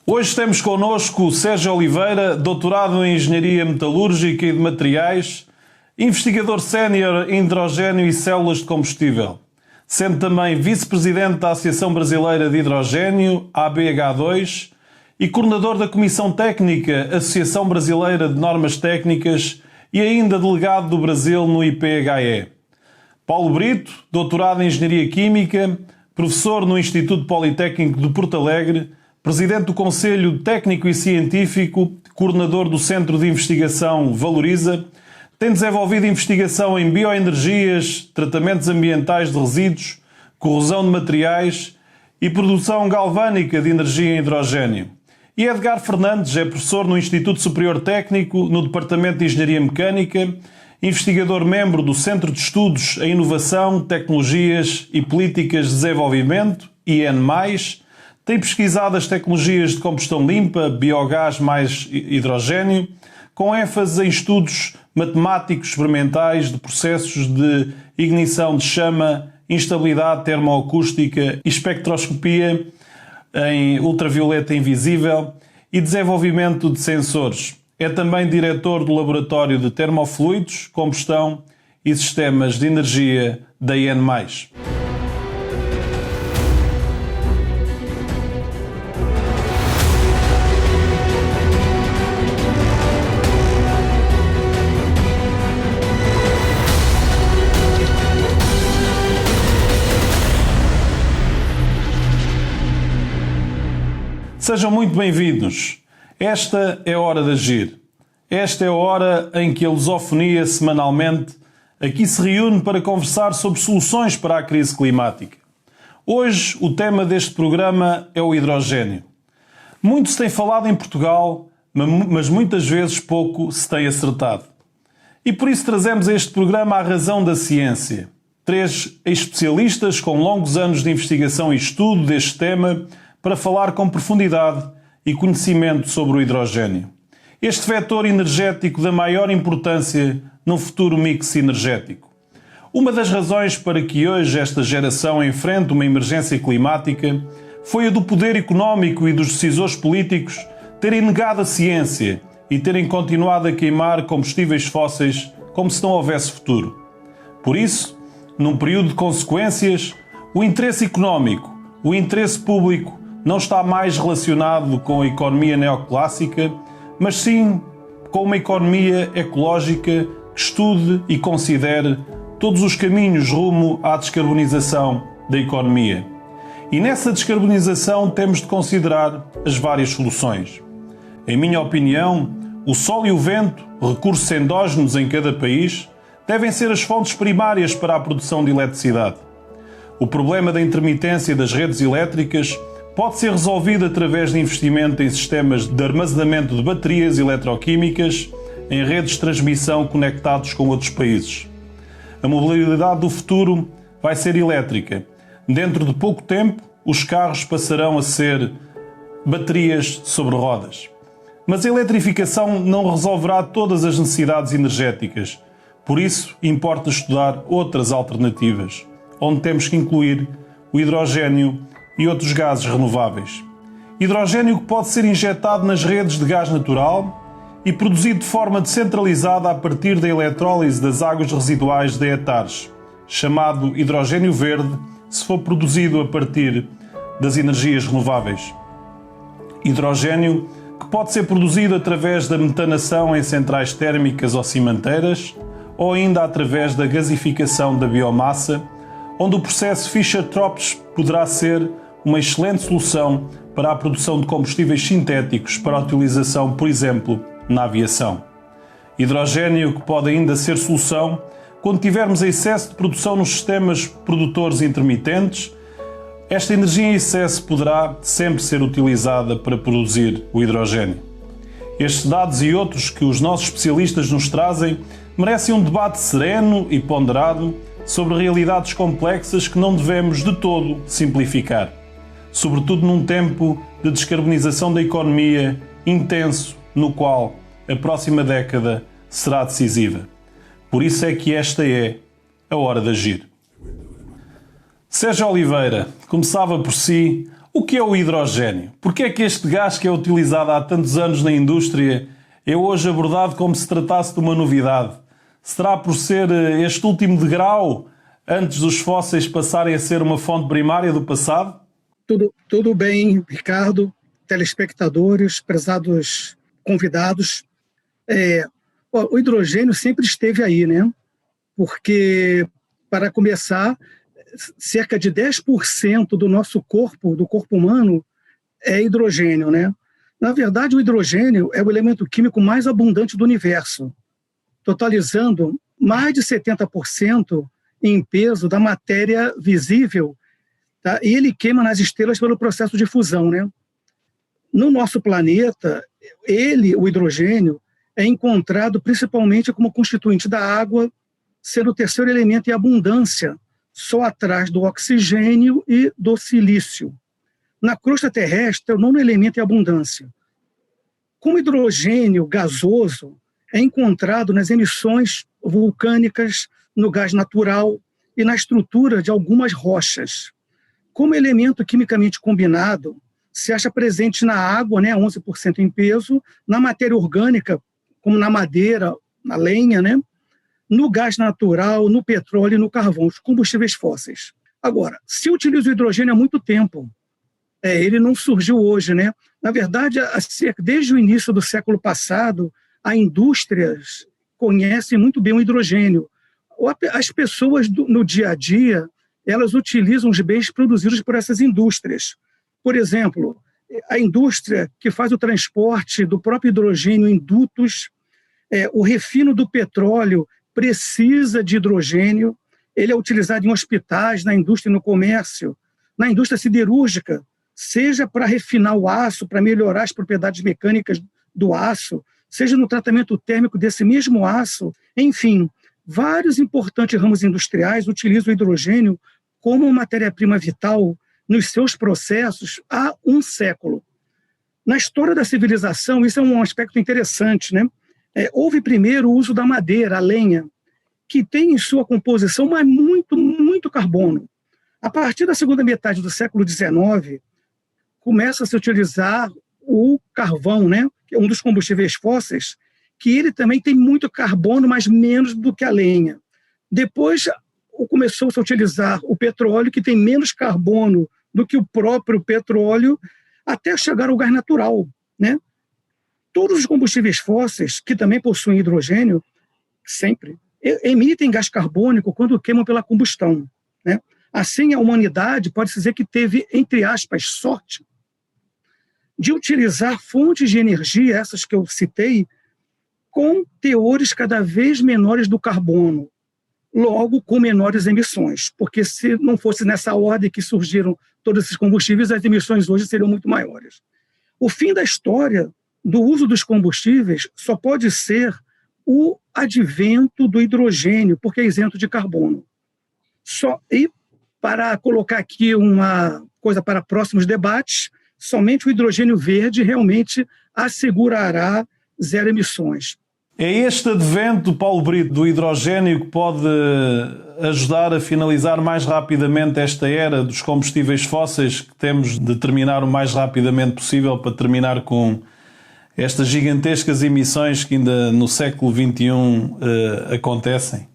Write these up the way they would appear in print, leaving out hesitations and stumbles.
Hoje temos connosco o Sérgio Oliveira, doutorado em Engenharia Metalúrgica e de Materiais, investigador sénior em hidrogênio e células de combustível, sendo também vice-presidente da Associação Brasileira de Hidrogênio, ABH2, e coordenador da Comissão Técnica, Associação Brasileira de Normas Técnicas e ainda delegado do Brasil no IPHE. Paulo Brito, doutorado em Engenharia Química, professor no Instituto Politécnico de Porto Alegre, presidente do Conselho Técnico e Científico, coordenador do Centro de Investigação Valoriza, tem desenvolvido investigação em bioenergias, tratamentos ambientais de resíduos, corrosão de materiais e produção galvânica de energia em hidrogênio. E Edgar Fernandes é professor no Instituto Superior Técnico, no Departamento de Engenharia Mecânica, investigador membro do Centro de Estudos em Inovação, Tecnologias e Políticas de Desenvolvimento, IN+, tem pesquisado as tecnologias de combustão limpa, biogás mais hidrogênio, com ênfase em estudos matemáticos experimentais de processos de ignição de chama, instabilidade termoacústica e espectroscopia em ultravioleta invisível e desenvolvimento de sensores. É também diretor do Laboratório de Termofluidos, Combustão e Sistemas de Energia da IN+. Sejam muito bem-vindos. Esta é a hora de agir. Esta é a hora em que a lusofonia semanalmente aqui se reúne para conversar sobre soluções para a crise climática. Hoje o tema deste programa é o hidrogênio. Muito se tem falado em Portugal, mas muitas vezes pouco se tem acertado. E por isso trazemos a este programa a razão da ciência. 3 especialistas com longos anos de investigação e estudo deste tema para falar com profundidade e conhecimento sobre o hidrogênio. Este vetor energético da maior importância num futuro mix energético. Uma das razões para que hoje esta geração enfrente uma emergência climática foi a do poder económico e dos decisores políticos terem negado a ciência e terem continuado a queimar combustíveis fósseis como se não houvesse futuro. Por isso, num período de consequências, o interesse económico, o interesse público não está mais relacionado com a economia neoclássica, mas sim com uma economia ecológica que estude e considere todos os caminhos rumo à descarbonização da economia. E nessa descarbonização temos de considerar as várias soluções. Em minha opinião, o sol e o vento, recursos endógenos em cada país, devem ser as fontes primárias para a produção de eletricidade. O problema da intermitência das redes elétricas pode ser resolvido através de investimento em sistemas de armazenamento de baterias eletroquímicas em redes de transmissão conectados com outros países. A mobilidade do futuro vai ser elétrica. Dentro de pouco tempo, os carros passarão a ser baterias sobre rodas. Mas a eletrificação não resolverá todas as necessidades energéticas. Por isso, importa estudar outras alternativas, onde temos que incluir o hidrogênio e outros gases renováveis. Hidrogênio que pode ser injetado nas redes de gás natural e produzido de forma descentralizada a partir da eletrólise das águas residuais de hectares, chamado hidrogênio verde, se for produzido a partir das energias renováveis. Hidrogênio que pode ser produzido através da metanação em centrais térmicas ou cimenteiras, ou ainda através da gasificação da biomassa, onde o processo Fischer-Tropsch poderá ser uma excelente solução para a produção de combustíveis sintéticos para a utilização, por exemplo, na aviação. Hidrogênio que pode ainda ser solução quando tivermos excesso de produção nos sistemas produtores intermitentes. Esta energia em excesso poderá sempre ser utilizada para produzir o hidrogênio. Estes dados e outros que os nossos especialistas nos trazem merecem um debate sereno e ponderado sobre realidades complexas que não devemos de todo simplificar, sobretudo num tempo de descarbonização da economia intenso, no qual a próxima década será decisiva. Por isso é que esta é a hora de agir. Sérgio Oliveira começava por si O que é o hidrogénio? Por que é que este gás que é utilizado há tantos anos na indústria é hoje abordado como se tratasse de uma novidade? Será por ser este último degrau antes dos fósseis passarem a ser uma fonte primária do passado? Tudo bem, Ricardo, telespectadores, prezados convidados. O hidrogênio sempre esteve aí, né? Porque, para começar, cerca de 10% do nosso corpo, do corpo humano, é hidrogênio, né? Na verdade, o hidrogênio é o elemento químico mais abundante do universo, totalizando mais de 70% em peso da matéria visível, tá? E ele queima nas estrelas pelo processo de fusão, né? No nosso planeta, o hidrogênio, é encontrado principalmente como constituinte da água, sendo o terceiro elemento em abundância, só atrás do oxigênio e do silício. Na crosta terrestre, é o nono elemento em abundância. Como hidrogênio gasoso é encontrado nas emissões vulcânicas, no gás natural e na estrutura de algumas rochas. Como elemento quimicamente combinado, se acha presente na água, né, 11% em peso, na matéria orgânica, como na madeira, na lenha, né, no gás natural, no petróleo e no carvão, os combustíveis fósseis. Agora, se utiliza o hidrogênio há muito tempo, ele não surgiu hoje, né? Na verdade, desde o início do século passado, as indústrias conhecem muito bem o hidrogênio. As pessoas, no dia a dia, elas utilizam os bens produzidos por essas indústrias. Por exemplo, a indústria que faz o transporte do próprio hidrogênio em dutos, o refino do petróleo precisa de hidrogênio, ele é utilizado em hospitais, na indústria e no comércio, na indústria siderúrgica, seja para refinar o aço, para melhorar as propriedades mecânicas do aço, seja no tratamento térmico desse mesmo aço. Enfim, vários importantes ramos industriais utilizam o hidrogênio como matéria-prima vital nos seus processos há um século. Na história da civilização, isso é um aspecto interessante, né? Houve primeiro o uso da madeira, a lenha, que tem em sua composição mas muito carbono. A partir da segunda metade do século XIX, começa a se utilizar o carvão, né, que é um dos combustíveis fósseis, que ele também tem muito carbono, mas menos do que a lenha. Depois começou -se a utilizar o petróleo, que tem menos carbono do que o próprio petróleo, até chegar ao gás natural, né? Todos os combustíveis fósseis, que também possuem hidrogênio, sempre emitem gás carbônico quando queimam pela combustão, né? Assim, a humanidade pode dizer que teve, entre aspas, sorte de utilizar fontes de energia, essas que eu citei, com teores cada vez menores do carbono, logo com menores emissões, porque se não fosse nessa ordem que surgiram todos esses combustíveis, as emissões hoje seriam muito maiores. O fim da história do uso dos combustíveis só pode ser o advento do hidrogênio, porque é isento de carbono. E para colocar aqui uma coisa para próximos debates, somente o hidrogênio verde realmente assegurará zero emissões. É este advento, Paulo Brito, do hidrogênio que pode ajudar a finalizar mais rapidamente esta era dos combustíveis fósseis, que temos de terminar o mais rapidamente possível para terminar com estas gigantescas emissões que ainda no século XXI acontecem?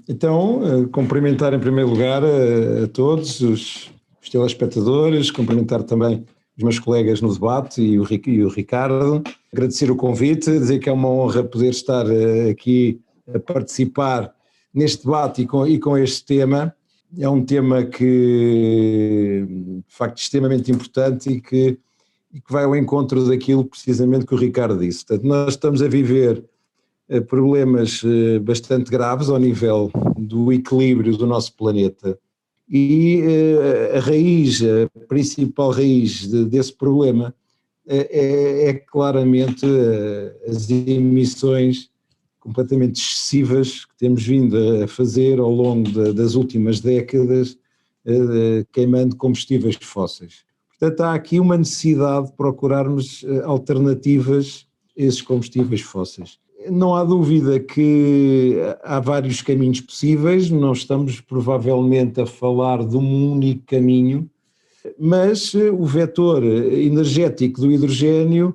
Então, cumprimentar em primeiro lugar a todos os telespectadores, cumprimentar também os meus colegas no debate e o Ricardo, agradecer o convite, dizer que é uma honra poder estar aqui a participar neste debate e com este tema. É um tema que, de facto, é extremamente importante e que vai ao encontro daquilo precisamente que o Ricardo disse. Portanto, nós estamos a viver problemas bastante graves ao nível do equilíbrio do nosso planeta e a principal raiz desse problema é claramente as emissões completamente excessivas que temos vindo a fazer ao longo das últimas décadas, queimando combustíveis fósseis. Portanto, há aqui uma necessidade de procurarmos alternativas a esses combustíveis fósseis. Não há dúvida que há vários caminhos possíveis, não estamos provavelmente a falar de um único caminho, mas o vetor energético do hidrogênio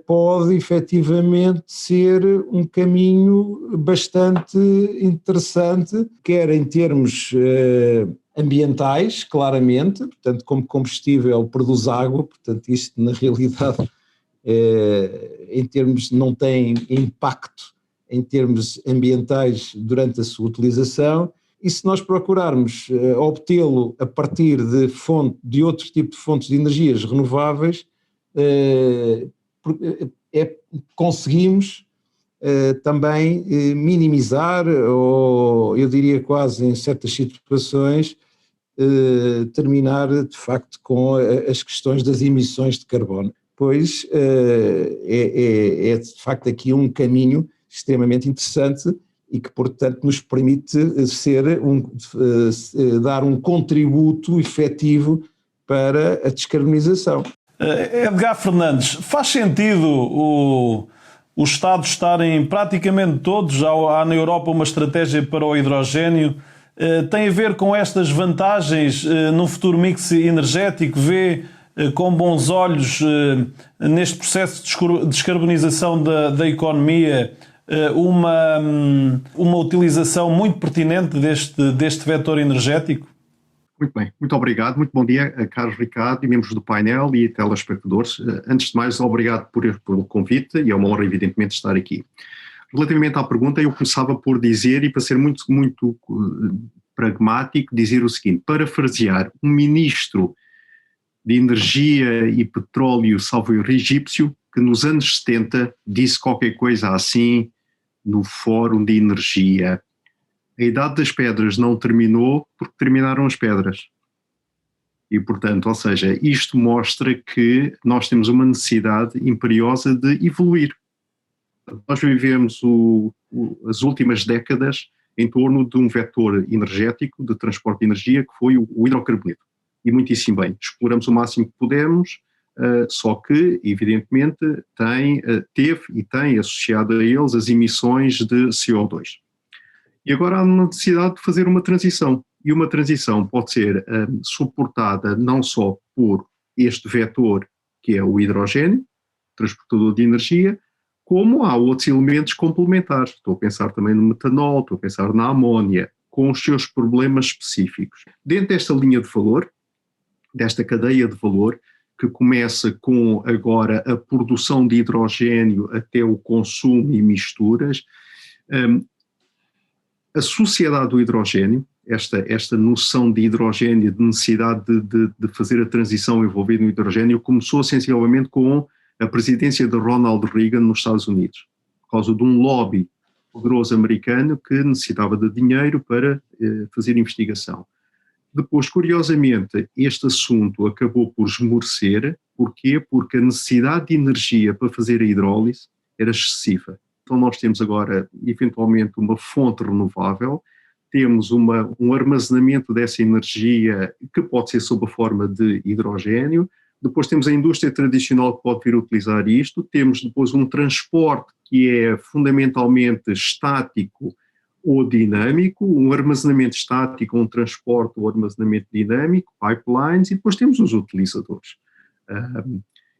pode efetivamente ser um caminho bastante interessante, quer em termos ambientais, claramente, portanto, como combustível produz água, portanto, isto na realidade, em termos, não tem impacto em termos ambientais durante a sua utilização, e se nós procurarmos obtê-lo a partir de outro tipo de fontes de energias renováveis, conseguimos também minimizar, ou eu diria quase em certas situações, terminar de facto com as questões das emissões de carbono, pois é de facto aqui um caminho extremamente interessante e que, portanto, nos permite dar um contributo efetivo para a descarbonização. Edgar Fernandes, faz sentido os Estados estarem praticamente todos, há na Europa uma estratégia para o hidrogênio, tem a ver com estas vantagens no futuro mix energético? Vê com bons olhos neste processo de descarbonização da economia uma utilização muito pertinente deste vetor energético? Muito bem, muito obrigado, muito bom dia a Carlos Ricardo e membros do painel e telespectadores. Antes de mais, obrigado pelo convite e é uma honra evidentemente estar aqui. Relativamente à pergunta, eu começava por dizer, e para ser muito pragmático, dizer o seguinte: parafrasear um ministro de energia e petróleo, salvo erro, egípcio, que nos anos 70 disse qualquer coisa assim no Fórum de Energia: a idade das pedras não terminou porque terminaram as pedras. E, portanto, ou seja, isto mostra que nós temos uma necessidade imperiosa de evoluir. Nós vivemos as últimas décadas em torno de um vetor energético de transporte de energia que foi o hidrocarboneto. E muitíssimo bem, exploramos o máximo que pudemos, só que, evidentemente, teve e tem associado a eles as emissões de CO2. E agora há uma necessidade de fazer uma transição. E uma transição pode ser suportada não só por este vetor, que é o hidrogênio, transportador de energia, como há outros elementos complementares. Estou a pensar também no metanol, estou a pensar na amónia, com os seus problemas específicos. Dentro desta linha de valor, desta cadeia de valor, que começa com agora a produção de hidrogênio até o consumo e misturas, a sociedade do hidrogênio, esta noção de hidrogênio, de necessidade de fazer a transição envolvida no hidrogênio, começou essencialmente com a presidência de Ronald Reagan nos Estados Unidos, por causa de um lobby poderoso americano que necessitava de dinheiro para fazer investigação. Depois, curiosamente, este assunto acabou por esmorecer. Porquê? Porque a necessidade de energia para fazer a hidrólise era excessiva. Então nós temos agora, eventualmente, uma fonte renovável, temos um armazenamento dessa energia que pode ser sob a forma de hidrogênio, depois temos a indústria tradicional que pode vir a utilizar isto, temos depois um transporte que é fundamentalmente estático ou dinâmico, um armazenamento estático, um transporte ou armazenamento dinâmico, pipelines, e depois temos os utilizadores.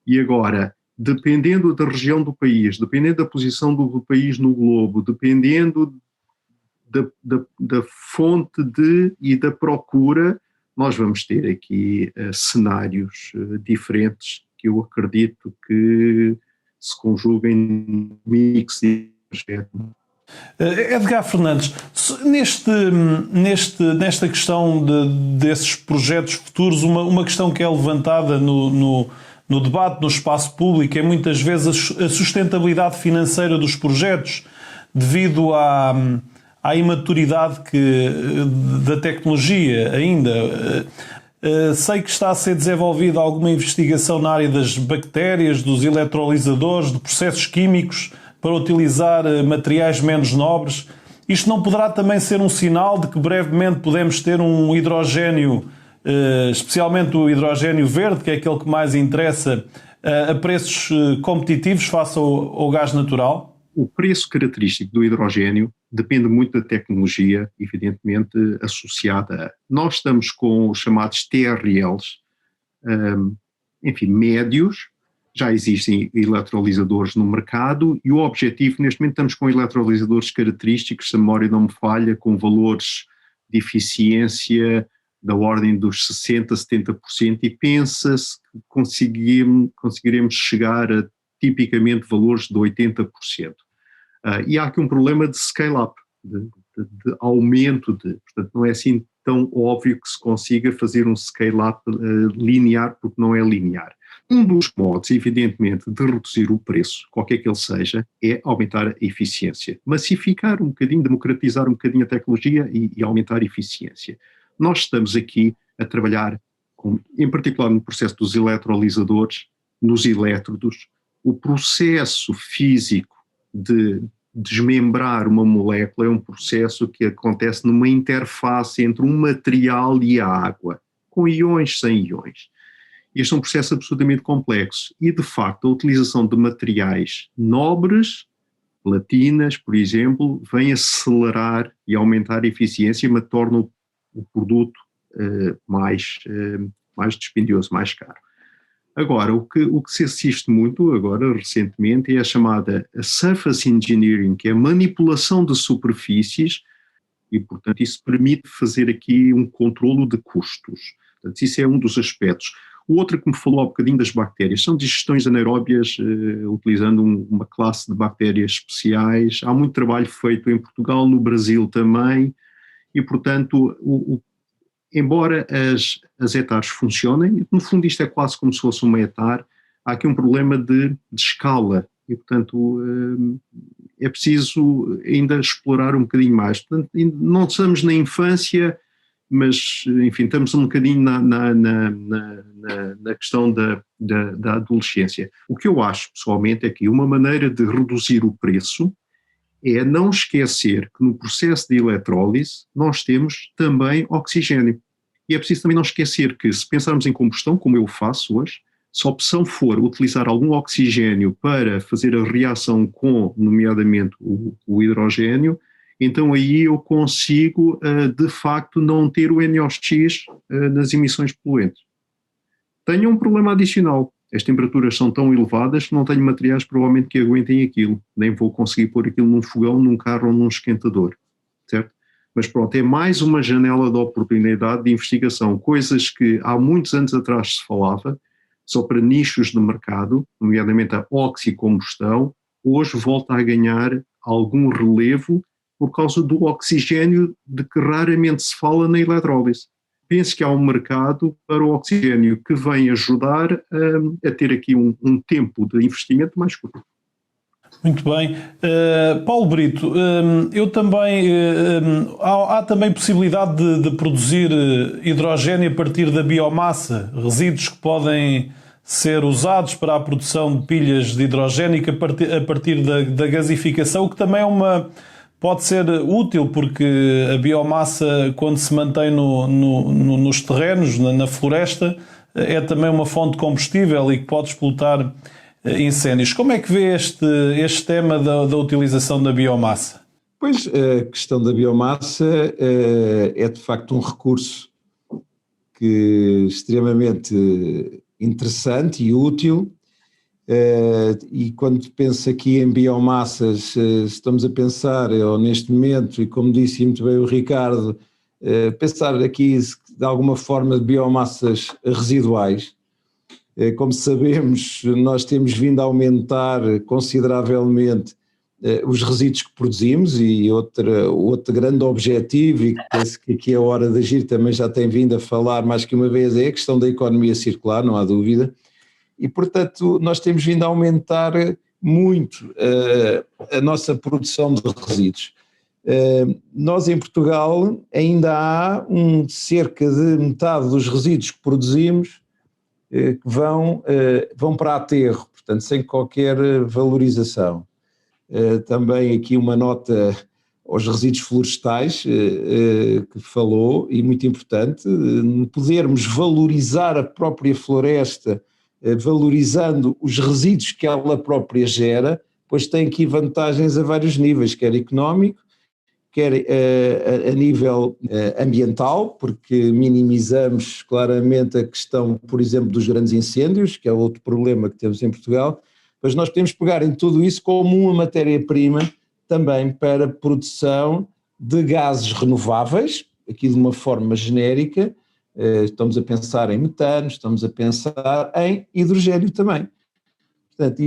E agora, dependendo da região do país, dependendo da posição do país no globo, dependendo da fonte e da procura, nós vamos ter aqui cenários diferentes que eu acredito que se conjuguem no mix energético. Edgar Fernandes, nesta questão desses projetos futuros, uma questão que é levantada no debate, no espaço público, é muitas vezes a sustentabilidade financeira dos projetos, devido à imaturidade da tecnologia ainda. Sei que está a ser desenvolvida alguma investigação na área das bactérias, dos eletrolisadores, de processos químicos para utilizar materiais menos nobres. Isto não poderá também ser um sinal de que brevemente podemos ter um hidrogênio, especialmente o hidrogênio verde, que é aquele que mais interessa, a preços competitivos face ao gás natural? O preço característico do hidrogênio depende muito da tecnologia, evidentemente, associada a. Nós estamos com os chamados TRLs, enfim, médios. Já existem eletrolisadores no mercado e o objetivo, neste momento estamos com eletrolisadores característicos, se a memória não me falha, com valores de eficiência da ordem dos 60%, 70% e pensa-se que conseguiremos chegar a tipicamente valores de 80%. E há aqui um problema de scale-up, de aumento, portanto não é assim tão óbvio que se consiga fazer um scale-up linear, porque não é linear. Um dos modos, evidentemente, de reduzir o preço, qualquer que ele seja, é aumentar a eficiência. Massificar um bocadinho, democratizar um bocadinho a tecnologia e aumentar a eficiência. Nós estamos aqui a trabalhar, em particular no processo dos eletrolisadores, nos elétrodos, o processo físico de desmembrar uma molécula é um processo que acontece numa interface entre um material e a água, com íons, sem íons. Este é um processo absolutamente complexo e, de facto, a utilização de materiais nobres, platinas, por exemplo, vem acelerar e aumentar a eficiência, mas torna o produto mais dispendioso, mais caro. Agora, o que se assiste muito agora, recentemente, é a chamada surface engineering, que é a manipulação de superfícies e, portanto, isso permite fazer aqui um controlo de custos. Portanto, isso é um dos aspectos. O outro que me falou há um bocadinho das bactérias, são digestões anaeróbias utilizando uma classe de bactérias especiais. Há muito trabalho feito em Portugal, no Brasil também, e portanto, embora as hectares funcionem, no fundo isto é quase como se fosse uma hectare, há aqui um problema de escala e portanto é preciso ainda explorar um bocadinho mais. Portanto, não estamos na infância, mas, enfim, estamos um bocadinho na questão da adolescência. O que eu acho, pessoalmente, é que uma maneira de reduzir o preço é não esquecer que no processo de eletrólise nós temos também oxigênio. E é preciso também não esquecer que, se pensarmos em combustão, como eu faço hoje, se a opção for utilizar algum oxigênio para fazer a reação com, nomeadamente, o hidrogênio, então aí eu consigo, de facto, não ter o NOx nas emissões poluentes. Tenho um problema adicional. As temperaturas são tão elevadas que não tenho materiais provavelmente que aguentem aquilo. Nem vou conseguir pôr aquilo num fogão, num carro ou num esquentador. Certo? Mas pronto, é mais uma janela de oportunidade de investigação. Coisas que há muitos anos atrás se falava, só para nichos de mercado, nomeadamente a oxicombustão, hoje volta a ganhar algum relevo por causa do oxigênio de que raramente se fala na eletrólise. Penso que há um mercado para o oxigênio que vem ajudar a ter aqui um tempo de investimento mais curto. Muito bem. Paulo Brito, eu também, há também possibilidade de produzir hidrogênio a partir da biomassa, resíduos que podem ser usados para a produção de pilhas de hidrogênio a partir da gasificação, o que também pode ser útil, porque a biomassa, quando se mantém nos terrenos, na floresta, é também uma fonte de combustível e que pode explotar incêndios. Como é que vê este tema da utilização da biomassa? Pois, a questão da biomassa é de facto um recurso extremamente interessante e útil. E quando penso aqui em biomassas, estamos a pensar, ou neste momento, e como disse muito bem o Ricardo, pensar aqui de alguma forma de biomassas residuais. Como sabemos, nós temos vindo a aumentar consideravelmente os resíduos que produzimos e outro grande objetivo, e que penso que aqui a Hora de Agir também já tem vindo a falar mais que uma vez, é a questão da economia circular, não há dúvida. E, portanto, nós temos vindo a aumentar muito a nossa produção de resíduos. Nós, em Portugal, ainda há cerca de metade dos resíduos que produzimos que vão para aterro, portanto, sem qualquer valorização. Também aqui uma nota aos resíduos florestais, que falou, e muito importante, podermos valorizar a própria floresta, valorizando os resíduos que ela própria gera, pois tem aqui vantagens a vários níveis, quer económico, quer a nível ambiental, porque minimizamos claramente a questão, por exemplo, dos grandes incêndios, que é outro problema que temos em Portugal, mas nós podemos pegar em tudo isso como uma matéria-prima também para produção de gases renováveis, aqui de uma forma genérica. Estamos a pensar em metano, estamos a pensar em hidrogênio também. Portanto,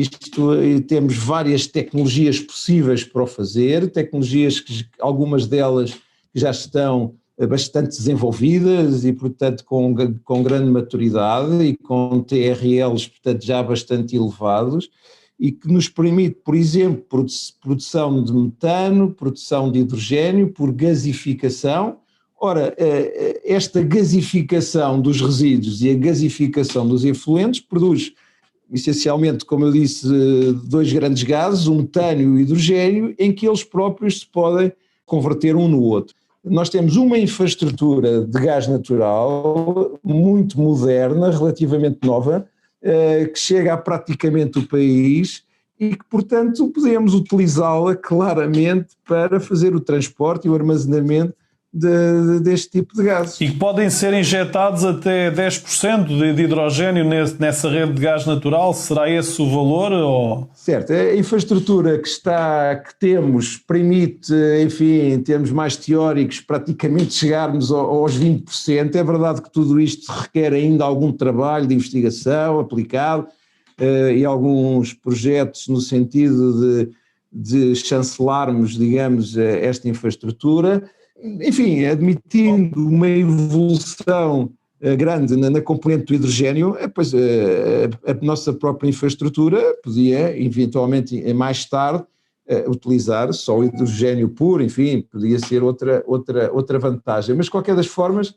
temos várias tecnologias possíveis para o fazer, tecnologias que algumas delas já estão bastante desenvolvidas e, portanto, com grande maturidade e com TRLs, portanto, já bastante elevados, e que nos permite, por exemplo, produção de metano, produção de hidrogênio por gasificação. Ora, esta gasificação dos resíduos e a gasificação dos efluentes produz, essencialmente, como eu disse, dois grandes gases, o metano e o hidrogênio, em que eles próprios se podem converter um no outro. Nós temos uma infraestrutura de gás natural muito moderna, relativamente nova, que chega a praticamente o país e que, portanto, podemos utilizá-la claramente para fazer o transporte e o armazenamento deste tipo de gases. E que podem ser injetados até 10% de hidrogênio nessa rede de gás natural. Será esse o valor? Ou... Certo, a infraestrutura que temos permite, enfim, em termos mais teóricos, praticamente chegarmos aos 20%. É verdade que tudo isto requer ainda algum trabalho de investigação aplicado e alguns projetos no sentido de chancelarmos, digamos, esta infraestrutura. Enfim, admitindo uma evolução grande na componente do hidrogênio, pois a nossa própria infraestrutura podia, eventualmente, mais tarde, utilizar só o hidrogênio puro, enfim, podia ser outra vantagem. Mas, de qualquer das formas,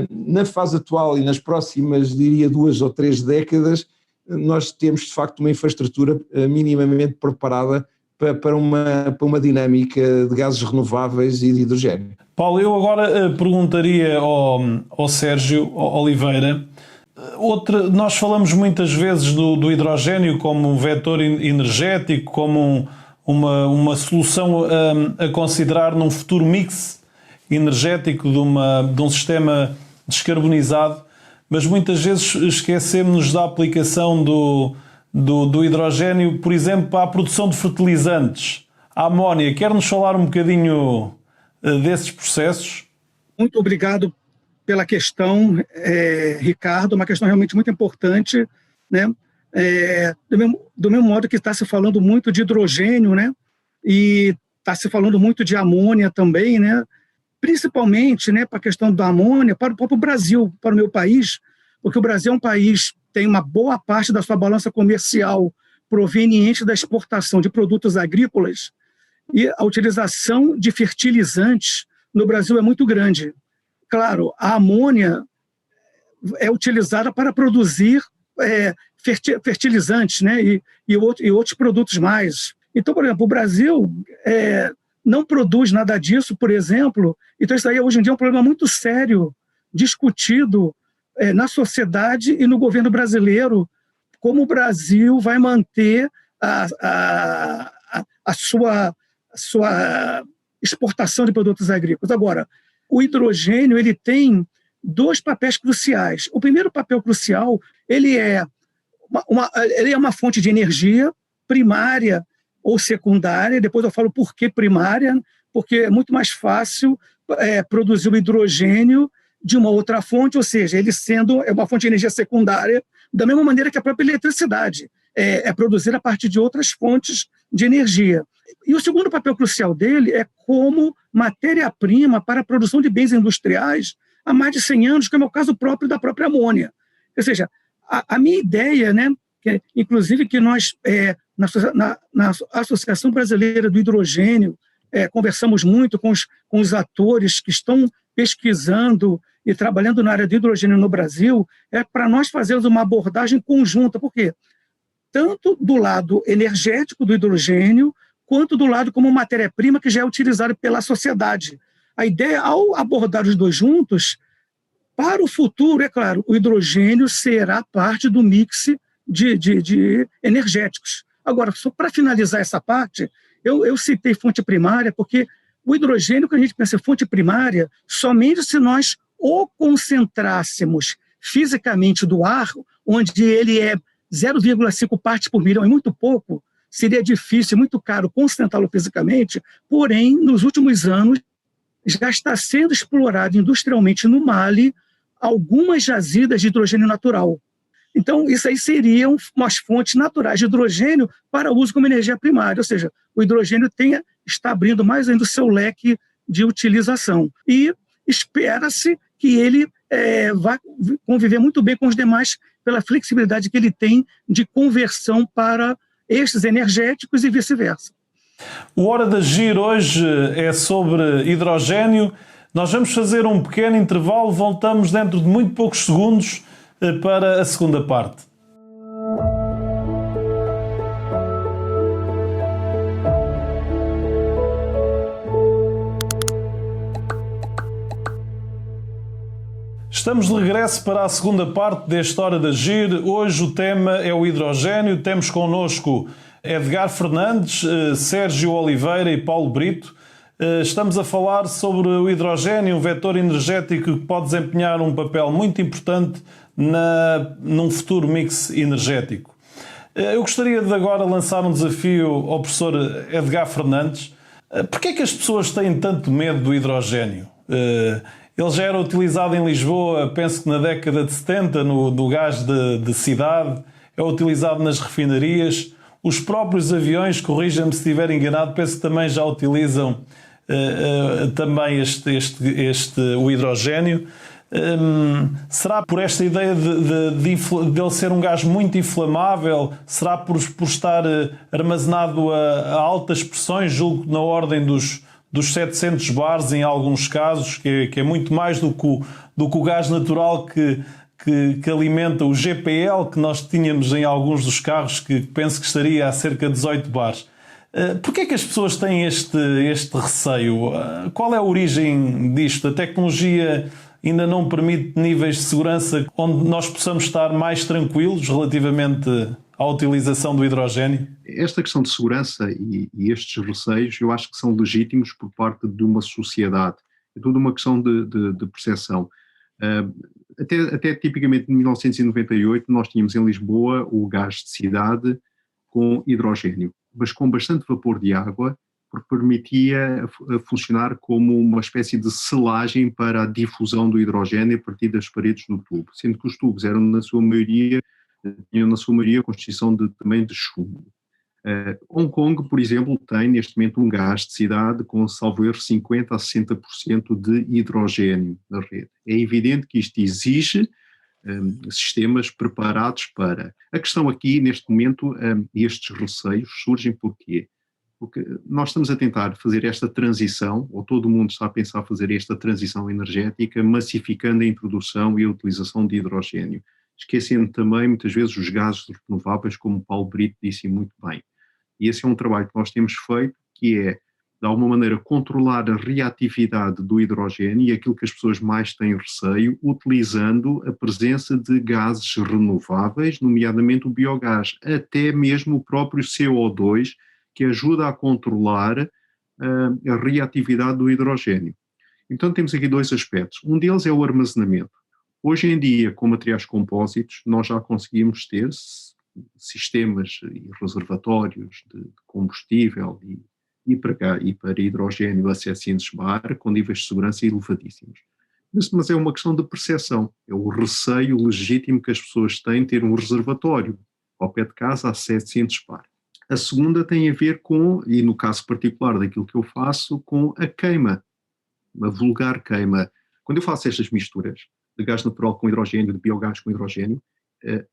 na fase atual e nas próximas, diria, 2 ou 3 décadas, nós temos, de facto, uma infraestrutura minimamente preparada para uma dinâmica de gases renováveis e de hidrogênio. Paulo, eu agora perguntaria ao Sérgio Oliveira, nós falamos muitas vezes do hidrogênio como um vetor energético, como uma solução a considerar num futuro mix energético de um sistema descarbonizado, mas muitas vezes esquecemos da aplicação do hidrogênio, por exemplo, para a produção de fertilizantes. A amónia, quer-nos falar um bocadinho desses processos? Muito obrigado pela questão, Ricardo, uma questão realmente muito importante, né? Do mesmo modo que está se falando muito de hidrogênio, né? E está se falando muito de amônia também, né? Principalmente, né, para a questão da amônia, para o próprio Brasil, para o meu país, porque o Brasil é um país tem uma boa parte da sua balança comercial proveniente da exportação de produtos agrícolas e a utilização de fertilizantes no Brasil é muito grande. Claro, a amônia é utilizada para produzir fertilizantes, né, e outros produtos mais. Então, por exemplo, o Brasil não produz nada disso, por exemplo, então isso aí hoje em dia é um problema muito sério, discutido na sociedade e no governo brasileiro, como o Brasil vai manter a sua exportação de produtos agrícolas. Agora, o hidrogênio ele tem 2 papéis cruciais. O primeiro papel crucial, ele é uma fonte de energia primária ou secundária. Depois eu falo por que primária, porque é muito mais fácil produzir o hidrogênio de uma outra fonte, ou seja, ele sendo uma fonte de energia secundária, da mesma maneira que a própria eletricidade é produzida a partir de outras fontes de energia. E o segundo papel crucial dele é como matéria-prima para a produção de bens industriais há mais de 100 anos, que é o caso próprio da própria amônia. Ou seja, a minha ideia, né, inclusive que nós, na Associação Brasileira do Hidrogênio, conversamos muito com os atores que estão pesquisando e trabalhando na área de hidrogênio no Brasil, para nós fazermos uma abordagem conjunta. Por quê? Tanto do lado energético do hidrogênio, quanto do lado como matéria-prima que já é utilizada pela sociedade. A ideia, ao abordar os dois juntos, para o futuro, é claro, o hidrogênio será parte do mix de energéticos. Agora, só para finalizar essa parte, eu citei fonte primária porque O hidrogênio, que a gente pensa em fonte primária, somente se nós o concentrássemos fisicamente do ar, onde ele é 0,5 partes por milhão, é muito pouco, seria difícil, muito caro concentrá-lo fisicamente, porém, nos últimos anos, já está sendo explorado industrialmente no Mali algumas jazidas de hidrogênio natural. Então, isso aí seriam umas fontes naturais de hidrogênio para uso como energia primária, ou seja, o hidrogênio está abrindo mais ainda o seu leque de utilização. E espera-se que ele vá conviver muito bem com os demais pela flexibilidade que ele tem de conversão para estes energéticos e vice-versa. O Hora de Agir hoje é sobre hidrogênio. Nós vamos fazer um pequeno intervalo, voltamos dentro de muito poucos segundos para a segunda parte. Estamos de regresso para a segunda parte desta Hora de Agir. Hoje o tema é o hidrogênio. Temos connosco Edgar Fernandes, Sérgio Oliveira e Paulo Brito. Estamos a falar sobre o hidrogênio, um vetor energético que pode desempenhar um papel muito importante num futuro mix energético. Eu gostaria de agora lançar um desafio ao professor Edgar Fernandes. Porquê é que as pessoas têm tanto medo do hidrogênio? Ele já era utilizado em Lisboa, penso que na década de 70, no gás de cidade, é utilizado nas refinarias. Os próprios aviões, corrija-me se estiver enganado, penso que também já utilizam também o hidrogênio. Será por esta ideia de ele ser um gás muito inflamável? Será por estar armazenado a altas pressões, julgo na ordem dos 700 bares em alguns casos, que é muito mais do que o gás natural que alimenta o GPL que nós tínhamos em alguns dos carros, que penso que estaria a cerca de 18 bares. Porquê é que as pessoas têm este receio? Qual é a origem disto? A tecnologia ainda não permite níveis de segurança onde nós possamos estar mais tranquilos relativamente à utilização do hidrogênio? Esta questão de segurança e estes receios eu acho que são legítimos por parte de uma sociedade. É tudo uma questão de percepção. Até tipicamente em 1998 nós tínhamos em Lisboa o gás de cidade com hidrogênio, mas com bastante vapor de água, porque permitia funcionar como uma espécie de selagem para a difusão do hidrogênio a partir das paredes do tubo, sendo que os tubos tinham na sua maioria a constituição também de chumbo. Hong Kong, por exemplo, tem neste momento um gás de cidade com, salvo erro, 50% a 60% de hidrogênio na rede. É evidente que isto exige sistemas preparados para. A questão aqui, neste momento, estes receios surgem porquê? Porque nós estamos a tentar fazer esta transição, ou todo o mundo está a pensar fazer esta transição energética, massificando a introdução e a utilização de hidrogênio, esquecendo também, muitas vezes, os gases renováveis, como o Paulo Brito disse muito bem. E esse é um trabalho que nós temos feito, que é, de alguma maneira, controlar a reatividade do hidrogênio e aquilo que as pessoas mais têm receio, utilizando a presença de gases renováveis, nomeadamente o biogás, até mesmo o próprio CO2, que ajuda a controlar a reatividade do hidrogênio. Então temos aqui dois aspectos. Um deles é o armazenamento. Hoje em dia, com materiais compósitos, nós já conseguimos ter sistemas e reservatórios de combustível e para hidrogênio a 700 bar com níveis de segurança elevadíssimos. Mas é uma questão de percepção, é o receio legítimo que as pessoas têm de ter um reservatório ao pé de casa a 700 bar. A segunda tem a ver com, e no caso particular daquilo que eu faço, com a queima, uma vulgar queima. Quando eu faço estas misturas de gás natural com hidrogênio, de biogás com hidrogênio,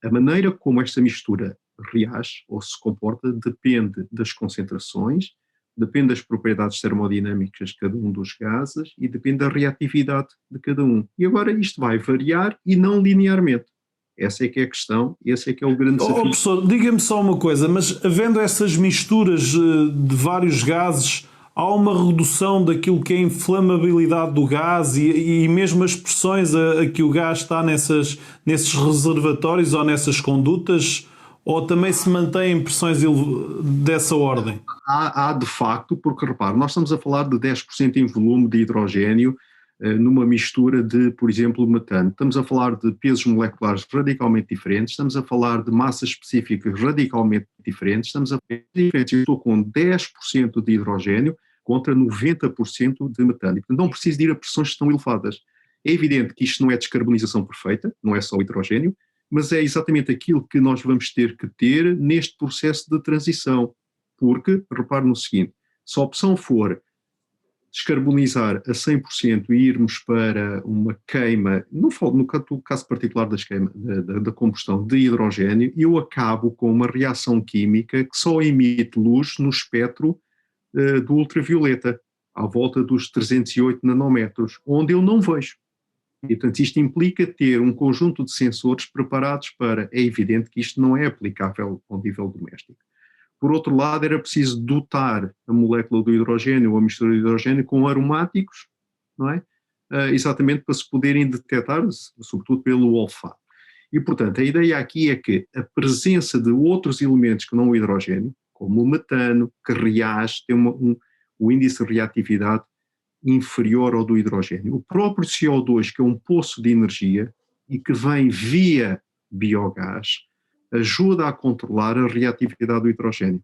a maneira como esta mistura reage ou se comporta depende das concentrações, depende das propriedades termodinâmicas de cada um dos gases e depende da reatividade de cada um. E agora isto vai variar e não linearmente. Essa é que é a questão, esse é que é o grande desafio. Professor, diga-me só uma coisa, mas havendo essas misturas de vários gases, há uma redução daquilo que é a inflamabilidade do gás e mesmo as pressões a que o gás está nesses reservatórios ou nessas condutas, ou também se mantêm pressões dessa ordem? Há de facto, porque repare, nós estamos a falar de 10% em volume de hidrogênio numa mistura de, por exemplo, metano. Estamos a falar de pesos moleculares radicalmente diferentes, estamos a falar de massas específicas radicalmente diferentes, estamos a falar de eu estou com 10% de hidrogênio contra 90% de metano. E, portanto, não preciso de ir a pressões tão elevadas. É evidente que isto não é descarbonização perfeita, não é só o hidrogênio, mas é exatamente aquilo que nós vamos ter que ter neste processo de transição. Porque, repare no seguinte, se a opção for descarbonizar a 100% e irmos para uma queima, no caso particular da combustão de hidrogênio, eu acabo com uma reação química que só emite luz no espectro do ultravioleta, à volta dos 308 nanómetros, onde eu não vejo. E, portanto, isto implica ter um conjunto de sensores preparados para... É evidente que isto não é aplicável ao nível doméstico. Por outro lado, era preciso dotar a molécula do hidrogênio, ou a mistura de hidrogênio, com aromáticos, não é? Exatamente para se poderem detectar, sobretudo pelo olfato. E, portanto, a ideia aqui é que a presença de outros elementos que não o hidrogênio, como o metano, que reage, tem o índice de reatividade inferior ao do hidrogênio. O próprio CO2, que é um poço de energia e que vem via biogás, ajuda a controlar a reatividade do hidrogênio.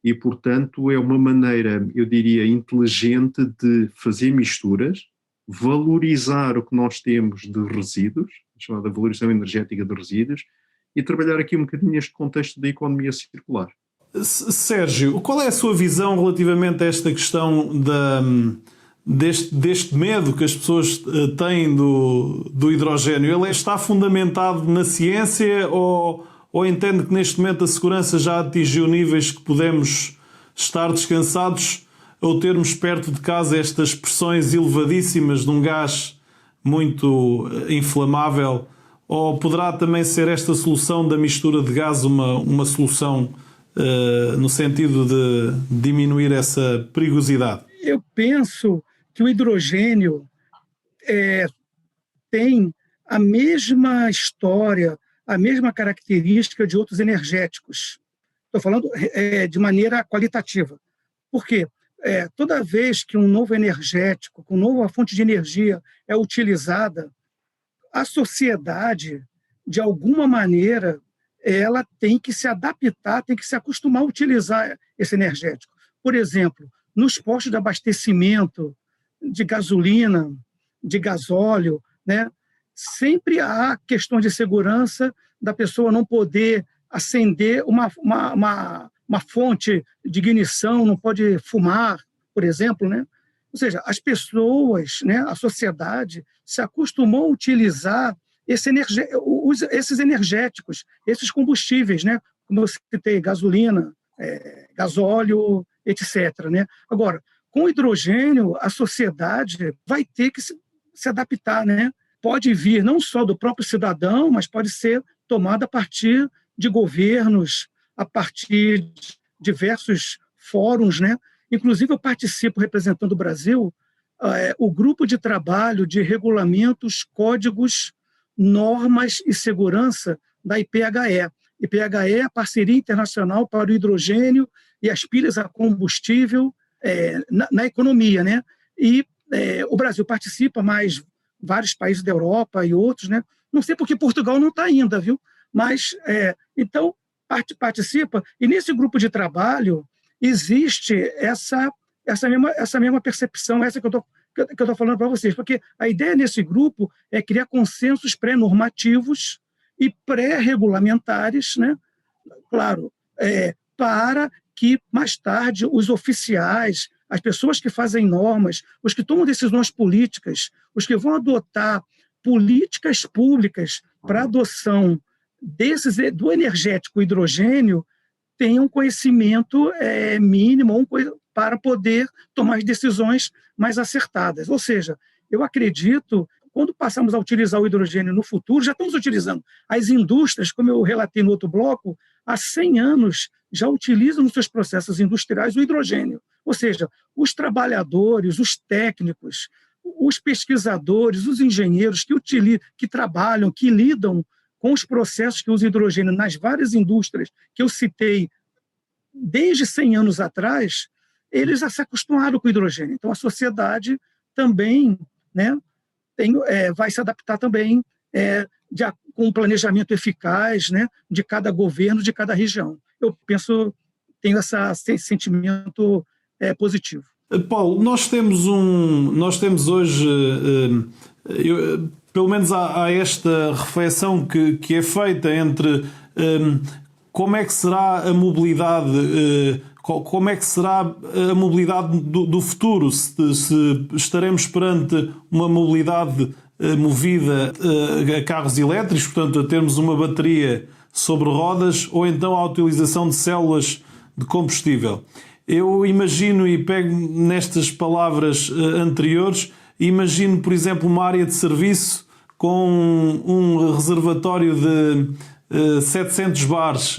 E, portanto, é uma maneira, eu diria, inteligente de fazer misturas, valorizar o que nós temos de resíduos, chamada valorização energética de resíduos, e trabalhar aqui um bocadinho neste contexto da economia circular. Sérgio, qual é a sua visão relativamente a esta questão deste medo que as pessoas têm do hidrogênio? Ele está fundamentado na ciência ou entende que neste momento a segurança já atingiu níveis que podemos estar descansados ou termos perto de casa estas pressões elevadíssimas de um gás muito inflamável? Ou poderá também ser esta solução da mistura de gás uma solução no sentido de diminuir essa perigosidade? Eu penso que o hidrogênio tem a mesma história, a mesma característica de outros energéticos. Estou falando de maneira qualitativa. Por quê? Toda vez que um novo energético, com uma nova fonte de energia é utilizada, a sociedade, de alguma maneira, ela tem que se adaptar, tem que se acostumar a utilizar esse energético. Por exemplo, nos postos de abastecimento de gasolina, de gasóleo, né, sempre há questões de segurança da pessoa não poder acender uma fonte de ignição, não pode fumar, por exemplo, né? Ou seja, as pessoas, né, a sociedade se acostumou a utilizar esses energéticos, esses combustíveis, né? Como eu citei, gasolina, gasóleo, etc. Né? Agora, com o hidrogênio, a sociedade vai ter que se adaptar, né? Pode vir não só do próprio cidadão, mas pode ser tomada a partir de governos, a partir de diversos fóruns, né? Inclusive, eu participo, representando o Brasil, o grupo de trabalho de regulamentos, códigos, normas e segurança da IPHE. IPHE é a parceria internacional para o hidrogênio e as pilhas a combustível na economia, né? E o Brasil participa, mas vários países da Europa e outros, né? Não sei porque Portugal não está ainda, viu? Mas, então, participa, e nesse grupo de trabalho existe essa mesma percepção, essa que eu estou falando para vocês, porque a ideia nesse grupo é criar consensos pré-normativos e pré-regulamentares, né? Claro, para que mais tarde os oficiais, as pessoas que fazem normas, os que tomam decisões políticas, os que vão adotar políticas públicas para a adoção do energético hidrogênio, tenham conhecimento mínimo para poder tomar as decisões mais acertadas. Ou seja, eu acredito, quando passamos a utilizar o hidrogênio no futuro, já estamos utilizando. As indústrias, como eu relatei no outro bloco, há 100 anos já utilizam nos seus processos industriais o hidrogênio. Ou seja, os trabalhadores, os técnicos, os pesquisadores, os engenheiros que trabalham, que lidam com os processos que usam hidrogênio nas várias indústrias que eu citei desde 100 anos atrás, eles já se acostumaram com o hidrogênio. Então, a sociedade também, né, vai se adaptar também com um planejamento eficaz, né, de cada governo, de cada região. Eu tenho esse sentimento positivo. Paulo, nós temos hoje, pelo menos há esta reflexão que é feita entre como é que será a mobilidade, como é que será a mobilidade do futuro, se estaremos perante uma mobilidade movida a carros elétricos, portanto a termos uma bateria sobre rodas, ou então a utilização de células de combustível. Eu imagino, e pego nestas palavras anteriores, imagino, por exemplo, uma área de serviço com um reservatório de 700 bares,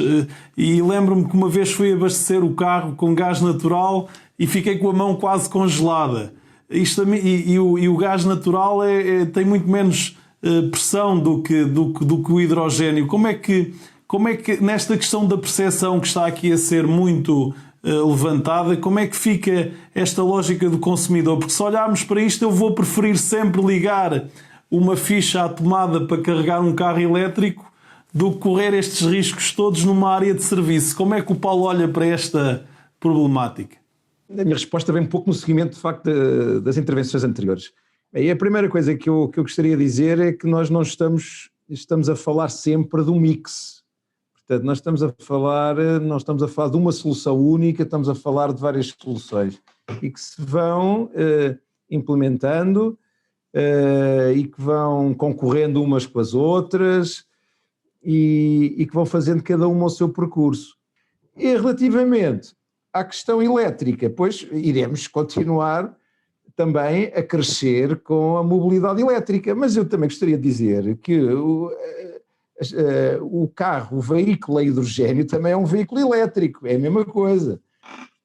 e lembro-me que uma vez fui abastecer o carro com gás natural e fiquei com a mão quase congelada. E o gás natural tem muito menos pressão do que o hidrogênio. Como é que nesta questão da percepção que está aqui a ser muito levantada, como é que fica esta lógica do consumidor? Porque se olharmos para isto, eu vou preferir sempre ligar uma ficha à tomada para carregar um carro elétrico do que correr estes riscos todos numa área de serviço. Como é que o Paulo olha para esta problemática? A minha resposta vem um pouco no seguimento, de facto, das intervenções anteriores. E a primeira coisa que eu gostaria de dizer é que nós não estamos a falar sempre do mix. Portanto, não estamos a falar de uma solução única, estamos a falar de várias soluções e que se vão implementando e que vão concorrendo umas com as outras e que vão fazendo cada uma o seu percurso. E relativamente à questão elétrica, pois iremos continuar também a crescer com a mobilidade elétrica, mas eu também gostaria de dizer que o carro, o veículo a hidrogênio também é um veículo elétrico, é a mesma coisa.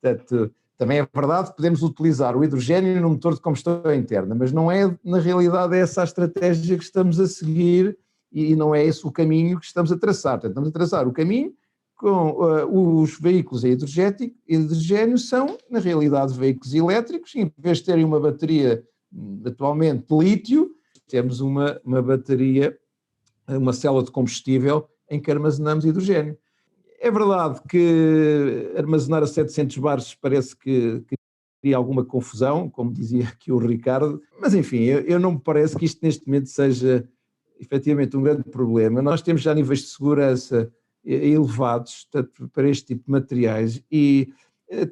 Portanto, também é verdade que podemos utilizar o hidrogênio no motor de combustão interna, mas não é, na realidade, essa a estratégia que estamos a seguir e não é esse o caminho que estamos a traçar. Portanto, estamos a traçar o caminho com os veículos a hidrogênio são, na realidade, veículos elétricos, e em vez de terem uma bateria, atualmente, de lítio, temos uma bateria, uma célula de combustível em que armazenamos hidrogênio. É verdade que armazenar a 700 bares parece que cria alguma confusão, como dizia aqui o Ricardo, mas enfim, eu não me parece que isto neste momento seja efetivamente um grande problema. Nós temos já níveis de segurança elevados, tanto para este tipo de materiais, e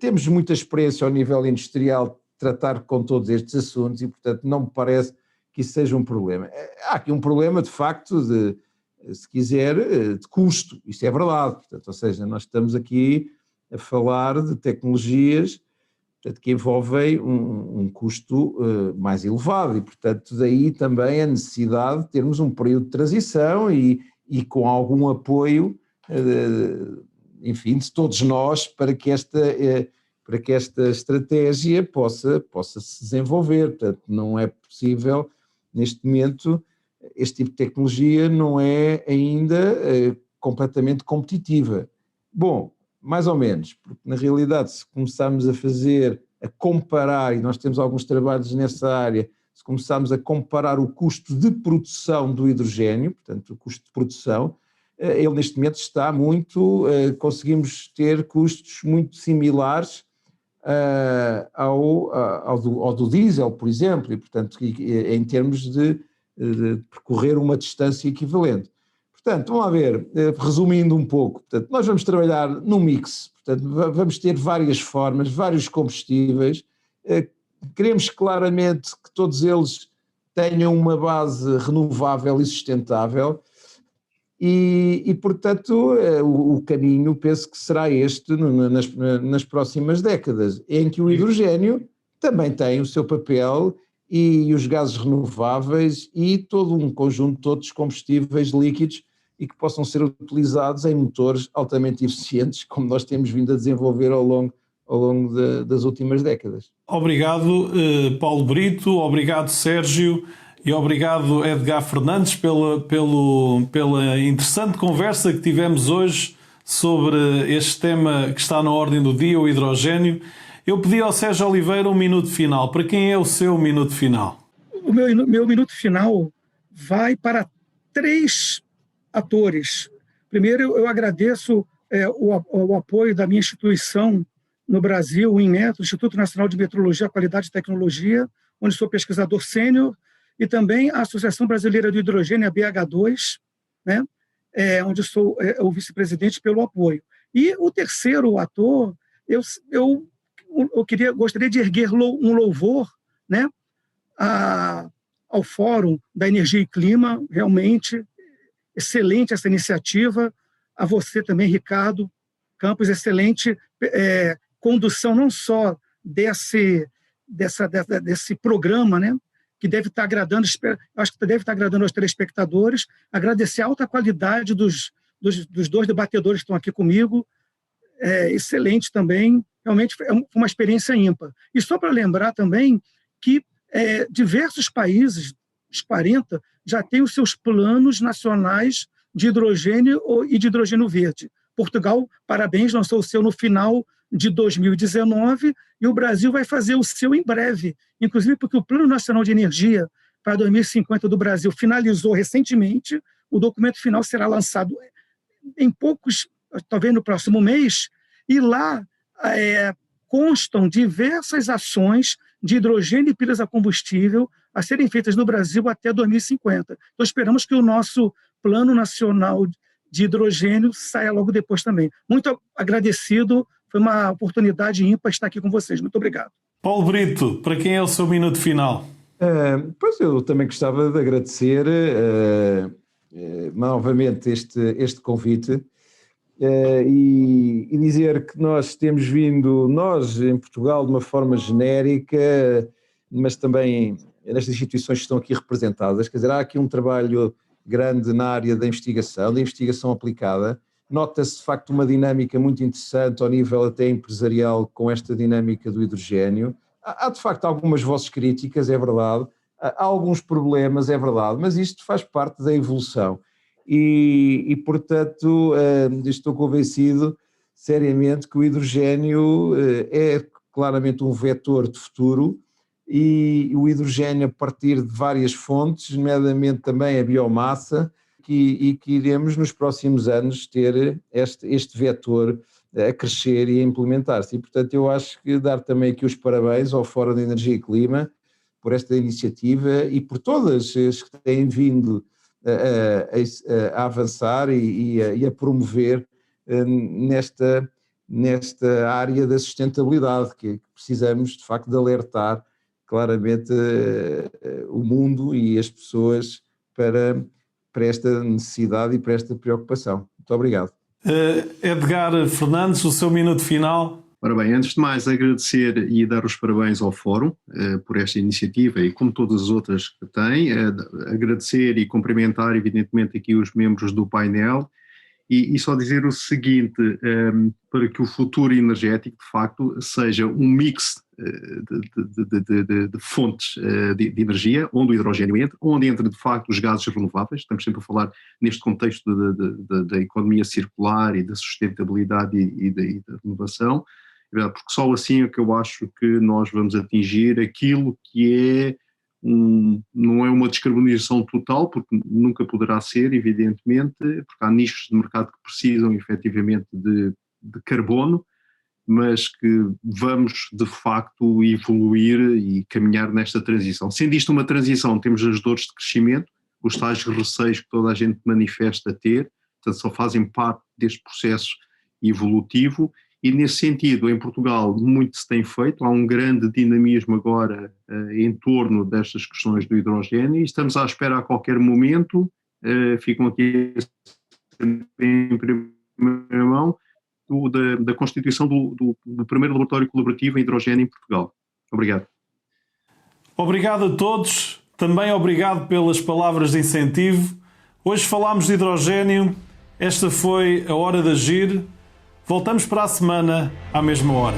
temos muita experiência ao nível industrial de tratar com todos estes assuntos e, portanto, não me parece que isso seja um problema. Há aqui um problema, de facto, se quiser, de custo, isso é verdade, portanto, ou seja, nós estamos aqui a falar de tecnologias, portanto, que envolvem um custo mais elevado e, portanto, daí também a necessidade de termos um período de transição e com algum apoio, enfim, de todos nós para que esta estratégia possa se desenvolver. Portanto, não é possível, neste momento, este tipo de tecnologia não é ainda completamente competitiva. Bom, mais ou menos, porque na realidade se começarmos a comparar, e nós temos alguns trabalhos nessa área, se começarmos a comparar o custo de produção do hidrogênio, portanto o custo de produção, ele neste momento está conseguimos ter custos muito similares ao do diesel, por exemplo, e portanto em termos de percorrer uma distância equivalente. Portanto, vamos lá ver, resumindo um pouco, portanto, nós vamos trabalhar num mix, portanto, vamos ter várias formas, vários combustíveis, queremos claramente que todos eles tenham uma base renovável e sustentável e portanto, o caminho penso que será este nas próximas décadas, em que o hidrogênio também tem o seu papel e os gases renováveis e todo um conjunto de outros combustíveis líquidos e que possam ser utilizados em motores altamente eficientes, como nós temos vindo a desenvolver ao longo das últimas décadas. Obrigado, Paulo Brito, obrigado, Sérgio. E obrigado, Edgar Fernandes, pela interessante conversa que tivemos hoje sobre este tema que está na ordem do dia, o hidrogénio. Eu pedi ao Sérgio Oliveira um minuto final. Para quem é o seu minuto final? O meu minuto final vai para 3 atores. Primeiro, eu agradeço o apoio da minha instituição no Brasil, o INMET, o Instituto Nacional de Metrologia, Qualidade e Tecnologia, onde sou pesquisador sênior, e também a Associação Brasileira do Hidrogênio, a BH2, né? Onde sou o vice-presidente, pelo apoio. E o terceiro ator, eu gostaria de erguer um louvor, né, ao Fórum da Energia e Clima, realmente excelente essa iniciativa, a você também, Ricardo Campos, excelente condução não só desse programa, né, que deve estar agradando, acho que deve estar agradando aos telespectadores, agradecer a alta qualidade dos 2 debatedores que estão aqui comigo, excelente também, realmente foi uma experiência ímpar. E só para lembrar também que diversos países, os 40, já têm os seus planos nacionais de hidrogênio e de hidrogênio verde. Portugal, parabéns, lançou o seu no final de 2019 e o Brasil vai fazer o seu em breve, inclusive porque o Plano Nacional de Energia para 2050 do Brasil finalizou recentemente, o documento final será lançado em talvez no próximo mês, e lá constam diversas ações de hidrogênio e pilhas a combustível a serem feitas no Brasil até 2050. Então, esperamos que o nosso Plano Nacional de Hidrogênio saia logo depois também. Muito agradecido, foi uma oportunidade ímpar estar aqui com vocês. Muito obrigado. Paulo Brito, para quem é o seu minuto final? Pois eu também gostava de agradecer novamente este convite e dizer que nós temos vindo, nós em Portugal, de uma forma genérica, mas também nestas instituições que estão aqui representadas, quer dizer, há aqui um trabalho grande na área da investigação aplicada. Nota-se de facto uma dinâmica muito interessante ao nível até empresarial com esta dinâmica do hidrogénio. Há de facto algumas vozes críticas, é verdade, há alguns problemas, é verdade, mas isto faz parte da evolução e portanto estou convencido seriamente que o hidrogénio é claramente um vetor de futuro e o hidrogênio a partir de várias fontes, nomeadamente também a biomassa, e que iremos nos próximos anos ter este vetor a crescer e a implementar-se. E, portanto, eu acho que dar também aqui os parabéns ao Fórum da Energia e Clima por esta iniciativa e por todas as que têm vindo a avançar e a promover nesta área da sustentabilidade, que precisamos, de facto, de alertar claramente o mundo e as pessoas para esta necessidade e para esta preocupação. Muito obrigado. Edgar Fernandes, o seu minuto final. Ora bem, antes de mais agradecer e dar os parabéns ao Fórum por esta iniciativa e como todas as outras que tem, agradecer e cumprimentar evidentemente aqui os membros do painel e só dizer o seguinte, para que o futuro energético de facto seja um mix de fontes de energia, onde o hidrogênio entra, onde entra de facto os gases renováveis, estamos sempre a falar neste contexto da economia circular e da sustentabilidade e da renovação, porque só assim é que eu acho que nós vamos atingir aquilo que não é uma descarbonização total, porque nunca poderá ser, evidentemente, porque há nichos de mercado que precisam efetivamente de carbono, mas que vamos de facto evoluir e caminhar nesta transição. Sendo isto uma transição, temos as dores de crescimento, os tais receios que toda a gente manifesta ter, portanto só fazem parte deste processo evolutivo e nesse sentido em Portugal muito se tem feito, há um grande dinamismo agora em torno destas questões do hidrogênio e estamos à espera a qualquer momento, ficam aqui em primeira mão, da constituição do primeiro laboratório colaborativo em hidrogênio em Portugal. Obrigado. Obrigado a todos, também obrigado pelas palavras de incentivo. Hoje falámos de hidrogênio, esta foi a Hora de Agir. Voltamos para a semana, à mesma hora.